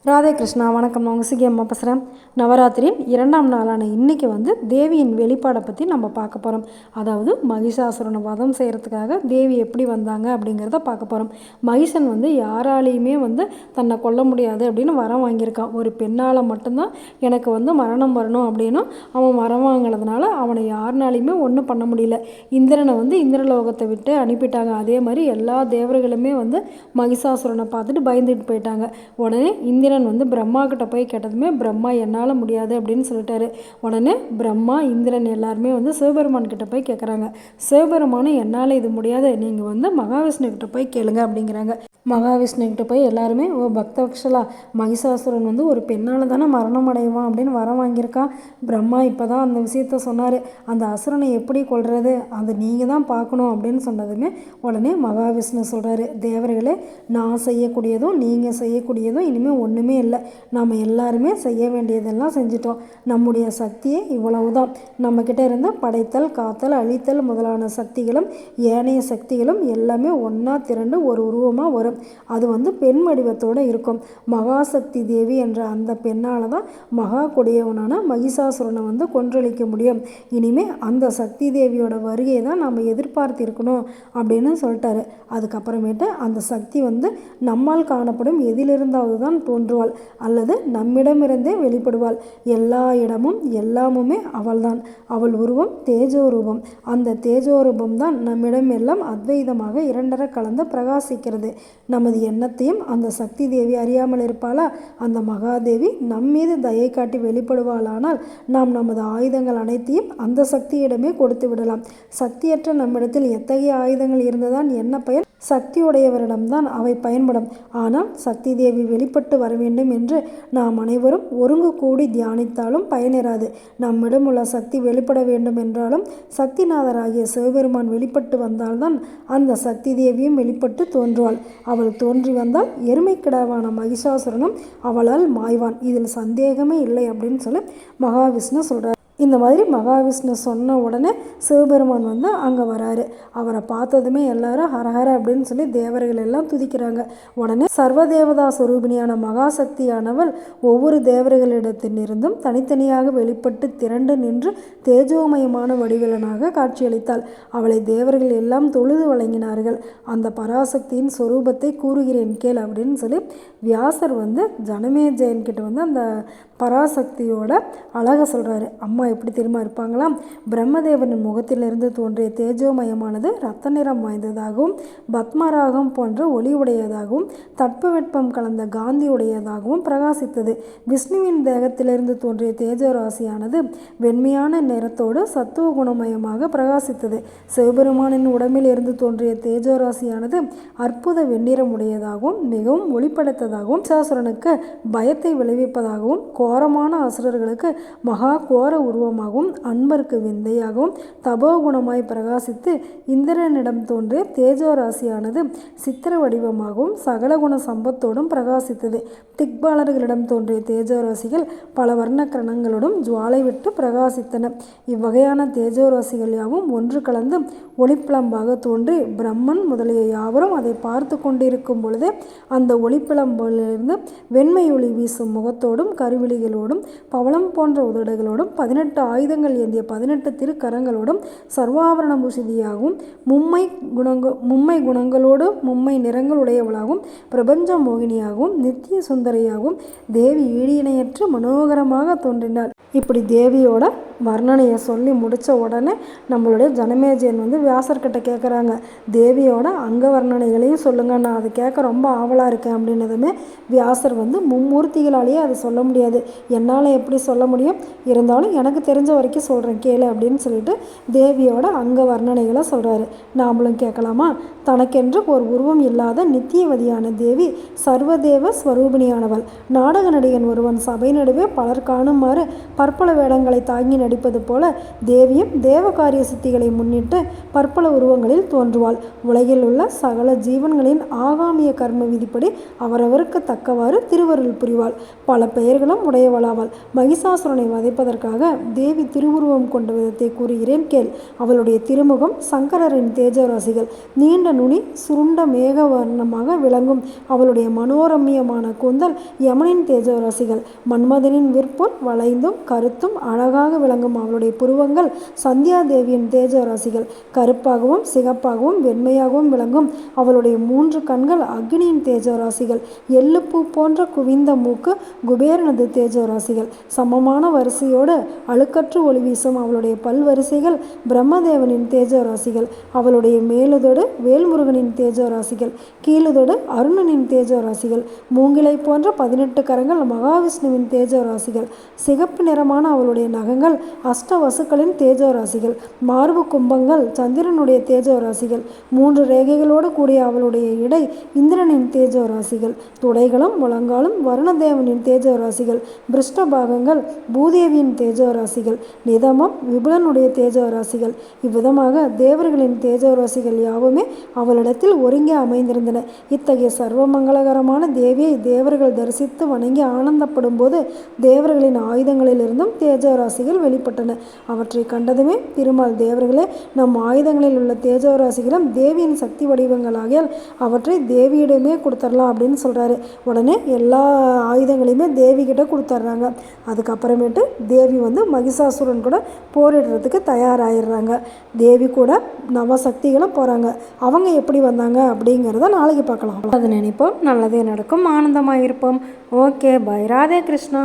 ராதே கிருஷ்ணா. வணக்கம். நான் உங்கள் சிகி அம்மா பேசுகிறேன். நவராத்திரியின் 2ஆம் நாளான இன்றைக்கி தேவியின் வெளிப்பாடை பற்றி நம்ம பார்க்க போகிறோம். அதாவது மகிஷாசுரனை வதம் செய்கிறதுக்காக தேவி எப்படி வந்தாங்க அப்படிங்கிறத பார்க்க போகிறோம். மகிஷன் யாராலையுமே தன்னை கொல்ல முடியாது அப்படின்னு வரம் வாங்கியிருக்கான். ஒரு பெண்ணால் மட்டும்தான் எனக்கு மரணம் வரணும் அப்படின்னும் அவன் வரம் வாங்கினதுனால அவனை யாருனாலையுமே ஒன்றும் பண்ண முடியல. இந்திரனை இந்திரலோகத்தை விட்டு அனுப்பிட்டாங்க. அதே மாதிரி எல்லா தேவர்களுமே மகிஷாசுரனை பார்த்துட்டு பயந்துட்டு போயிட்டாங்க. உடனே இந்திரன் பிரம்மா கிட்ட போய் கேட்டதுமே பிரம்மா என்னால் முடியாது அப்படின்னு சொல்லிட்டாரு. உடனே பிரம்மா இந்திரன் எல்லாருமே சிவபெருமான் கிட்ட போய் கேட்குறாங்க. சிவபெருமானும் என்னால் இது முடியாது, நீங்கள் மகாவிஷ்ணு கிட்ட போய் கேளுங்க அப்படிங்கிறாங்க. மகாவிஷ்ணு கிட்ட போய் எல்லாருமே பக்தவக்ஷலா, மகிஷாசுரன் ஒரு பெண்ணால் தானே மரணம் அடைவான் அப்படின்னு வரம் வாங்கியிருக்கான். பிரம்மா இப்போ தான் அந்த விஷயத்த சொன்னார். அந்த அசுரனை எப்படி கொள்வது அது நீங்கள் தான் பார்க்கணும் அப்படின்னு சொன்னதுமே உடனே மகாவிஷ்ணு சொல்கிறாரு, தேவர்களே, நான் செய்யக்கூடியதும் நீங்கள் செய்யக்கூடியதும் இனிமேல் ஒன்றுமே இல்லை. நாம் எல்லாருமே செய்ய வேண்டியதெல்லாம் செஞ்சிட்டோம். நம்முடைய சக்தியே இவ்வளவு தான். நம்மக்கிட்ட இருந்து படைத்தல், காத்தல், அழித்தல் முதலான சக்திகளும் ஏனைய சக்திகளும் எல்லாமே ஒன்றா திரண்டு ஒரு உருவமாக வரும். அது பெண் வடிவத்தோடு இருக்கும். மகாசக்தி தேவி என்ற அந்த பெண்ணால் தான் மகா கொடியவனான மகிஷாசுரனை கொன்றளிக்க முடியும். இனிமேல் அந்த சக்தி தேவியோட வருகையை தான் நம்ம எதிர்பார்த்திருக்கணும் அப்படின்னு சொல்லிட்டாரு. அதுக்கப்புறமேட்டு அந்த சக்தி நம்மால் காணப்படும் எதிலிருந்தாவது தான் தோன்றுவாள் அல்லது நம்மிடமிருந்தே வெளிப்படுவாள். எல்லா இடமும் எல்லாமுமே அவள்தான். அவள் உருவம் தேஜோ ரூபம். அந்த தேஜோ ரூபம் தான் நம்மிடம் எல்லாம் அத்வைதமாக இரண்டர கலந்து பிரகாசிக்கிறது. நமது எண்ணத்தையும் அந்த சக்தி தேவி அறியாமல் இருப்பாளா? அந்த மகாதேவி நம்மீது தயை காட்டி வெளிப்படுவாளானால் நாம் நமது ஆயுதங்கள் அனைத்தையும் அந்த சக்தியிடமே கொடுத்து விடலாம். சக்தியற்ற நம்மிடத்தில் எத்தகைய ஆயுதங்கள் இருந்ததான் என்ன பயன்? சக்தியுடையவரிடம்தான் அவை பயன்படும். ஆனால் சக்தி தேவி வெளிப்பட்டு வர வேண்டும் என்று நாம் அனைவரும் ஒருங்கு கூடி தியானித்தாலும் பயனிராது. நம்மிடம் உள்ள சக்தி வெளிப்பட வேண்டும் என்றாலும் சக்திநாதராகிய சிவபெருமான் வெளிப்பட்டு வந்தால்தான் அந்த சக்தி தேவியும் வெளிப்பட்டு தோன்றுவாள். அவள் தோன்றி வந்தால் எருமைக்கிடாவான மகிஷாசுரனும் அவளால் மாய்வான். இதில் சந்தேகமே இல்லை அப்படின்னு சொல்லி மகாவிஷ்ணு சொல்கிறார். இந்த மாதிரி மகாவிஷ்ணு சொன்ன உடனே சிவபெருமான் அங்கே வராரு. அவரை பார்த்ததுமே எல்லாரும் ஹரஹர அப்படின்னு சொல்லி தேவர்கள் எல்லாம் துதிக்கிறாங்க. உடனே சர்வதேவதா சுரூபிணியான மகாசக்தியானவள் ஒவ்வொரு தேவர்களிடத்திலிருந்தும் தனித்தனியாக வெளிப்பட்டு திரண்டு நின்று தேஜோமயமான வடிவலனாக காட்சியளித்தாள். அவளை தேவர்கள் எல்லாம் தொழுது வழங்கினார்கள். அந்த பராசக்தியின் சொரூபத்தை கூறுகிறேன் கேள் அப்படின்னு சொல்லி வியாசர் ஜனமேஜயன் கிட்ட அந்த பராசக்தியோட அழகை சொல்கிறாரு. அம்மா எப்படி தெரியுமா இருப்பாங்களாம்? பிரம்மதேவனின் முகத்திலிருந்து தோன்றிய தேஜோமயமானது இரத்த நிறம் வாய்ந்ததாகவும் பத்மராகம் போன்ற ஒளி உடையதாகவும் தட்பவெட்பம் கலந்த காந்தி உடையதாகவும் பிரகாசித்தது. விஷ்ணுவின் தேகத்திலிருந்து தோன்றிய தேஜோராசியானது வெண்மையான நிறத்தோடு சத்துவ குணமயமாக பிரகாசித்தது. சிவபெருமானின் உடம்பில் இருந்து தோன்றிய தேஜோராசியானது அற்புத வெண்ணிறம் உடையதாகவும் மிகவும் ஒளிப்படைத்ததாகவும் மகிஷாசுரனுக்கு பயத்தை விளைவிப்பதாகவும் கோரமான அசுரர்களுக்கு மகா கோர உருவமாகவும் அன்பருக்கு விந்தையாகவும் தபோகுணமாய் பிரகாசித்து இந்திரனிடம் தோன்றிய தேஜோராசியானது சித்திர வடிவமாகவும் சகலகுண சம்பத்தோடும் பிரகாசித்தது. திக்பாலர்களிடம் தோன்றிய தேஜோராசிகள் பல வர்ண கிரணங்களோடும் ஜுவாலை விட்டு பிரகாசித்தன. இவ்வகையான தேஜோராசிகள் யாவும் ஒன்று கலந்து ஒளிப்பிளம்பாக தோன்றி பிரம்மன் முதலிய யாவரும் அதை பார்த்து கொண்டிருக்கும் பொழுதே அந்த ஒளிப்பிளம்பிலிருந்து வெண்மை ஒளி வீசும் முகத்தோடும் கருவிழிகளோடும் பவளம் போன்ற உதடுகளோடும் 18 ஆயுதங்கள் ஏந்திய 18 திருக்கரங்களோடும் சர்வாபரண பூஷிதியாகவும் மும்மை குணங்களோடு மும்மை நிறங்கள் உடையவளாகவும் பிரபஞ்ச மோகினியாகவும் நித்திய சுந்தரியாகவும் தேவி ஈடிணையற்று மனோகரமாக தோன்றினாள். இப்படி தேவியோட வர்ணனையை சொல்லி முடித்த உடனே நம்மளுடைய ஜனமேஜயன் வியாசர்கிட்ட கேட்குறாங்க, தேவியோட அங்க வர்ணனைகளையும் சொல்லுங்கள், நான் அதை கேட்க ரொம்ப ஆவலாக இருக்கேன் அப்படின்னதுமே வியாசர் மும்மூர்த்திகளாலேயே அதை சொல்ல முடியாது, என்னால் எப்படி சொல்ல முடியும், இருந்தாலும் எனக்கு தெரிஞ்ச வரைக்கும் சொல்கிறேன் கேளு அப்படின்னு சொல்லிட்டு தேவியோட அங்க வர்ணனைகளை சொல்கிறாரு. நாமளும் கேட்கலாமா? தனக்கென்று ஒரு உருவம் இல்லாத நித்தியவதியான தேவி சர்வதேவ ஸ்வரூபிணியானவள். நாடக நடிகன் ஒருவன் சபை நடுவே பலர் காணுமாறு பற்பல வேடங்களை தாங்கி நடிப்பது போல தேவியும் தேவகாரிய சித்திகளை முன்னிட்டு பற்பல உருவங்களில் தோன்றுவாள். உலகில் உள்ள சகல ஜீவன்களின் ஆகாமிய கர்ம விதிப்படி அவரவருக்கு தக்கவாறு திருவருள் புரிவாள். பல பெயர்களும் உடையவளாவாள். மகிஷாசுரனை வதைப்பதற்காக தேவி திருவுருவம் கொண்ட விதத்தை கூறுகிறேன் கேள். அவளுடைய திருமுகம் சங்கரரின் தேஜராசிகள். நீண்ட நுனி சுருண்ட மேக வர்ணமாக விளங்கும் அவளுடைய மனோரம்யமான கூந்தல் யமனின் தேஜராசிகள். மன்மதனின் விற்போல் வளைந்தும் கருத்தும் அழகாக விளங்கும் அவளுடைய புருவங்கள் சந்தியாதேவியின் தேஜராசிகள். கருப்பாகவும் சிகப்பாகவும் வெண்மையாகவும் விளங்கும் அவளுடைய 3 கண்கள் அக்னியின் தேஜராசிகள். எள்ளுப்பூ போன்ற குவிந்த மூக்கு குபேரனது தேஜராசிகள். சமமான வரிசையோடு அழுக்கற்று ஒளி வீசும் அவளுடைய பல்வரிசைகள் பிரம்மதேவனின் தேஜராசிகள். அவளுடைய மேலுதொடு வேல்முருகனின் தேஜராசிகள். கீழுதொடு அருணனின் தேஜராசிகள். மூங்கிலை போன்ற 18 கரங்கள் மகாவிஷ்ணுவின் தேஜராசிகள். சிகப்பு நிறமான அவளுடைய நகங்கள் அஷ்டவசுக்களின் தேஜராசிகள். மார்பு கும்பங்கள் சந்திரனுடைய தேஜராசிகள். 3 ரேகைகளோடு கூடிய அவளுடைய இடை இந்திரனின் தேஜராசிகள். துடைகளும் முழங்காலும் வருணதேவனின் தேஜராசிகள். பிருஷ்டபாகங்கள் பூதேவியின் தேஜராசிகள். நிதமம் விபுலனுடைய தேஜராசிகள். இவ்விதமாக தேவர்களின் தேஜராசிகள் யாவுமே அவளிடத்தில் ஒருங்கே அமைந்திருந்தன. இத்தகைய சர்வமங்களகரமான தேவியை தேவர்கள் தரிசித்து வணங்கி ஆனந்தப்படும் போது தேவர்களின் ஆயுதங்களிலிருந்தும் தேஜராசிகள் வெளிப்பட்டன. அவற்றை கண்டதுமே திருமால், தேவர்களே, நம் ஆயுதங்களில் உள்ள தேஜராசிகளும் தேவியின் சக்தி வடிவங்களாகியால் அவற்றை தேவியிடமே கொடுத்துடலாம் அப்படின்னு சொல்கிறாரு. உடனே எல்லா ஆயுதங்களையுமே தேவி கிட்ட கொடுத்துட்றாங்க. அதுக்கப்புறமேட்டு தேவி மகிஷாசுரன் கூட போரிடுறதுக்கு தயாராகிடுறாங்க. தேவி கூட நவசக்திகளும் போகிறாங்க. அவங்க எப்படி வந்தாங்க அப்படிங்கிறத நாளைக்கு பார்க்கலாம். அது நினைப்போம், நல்லதே நடக்கும், ஆனந்தமாக இருப்போம். Okay, bye. ராதே கிருஷ்ணா.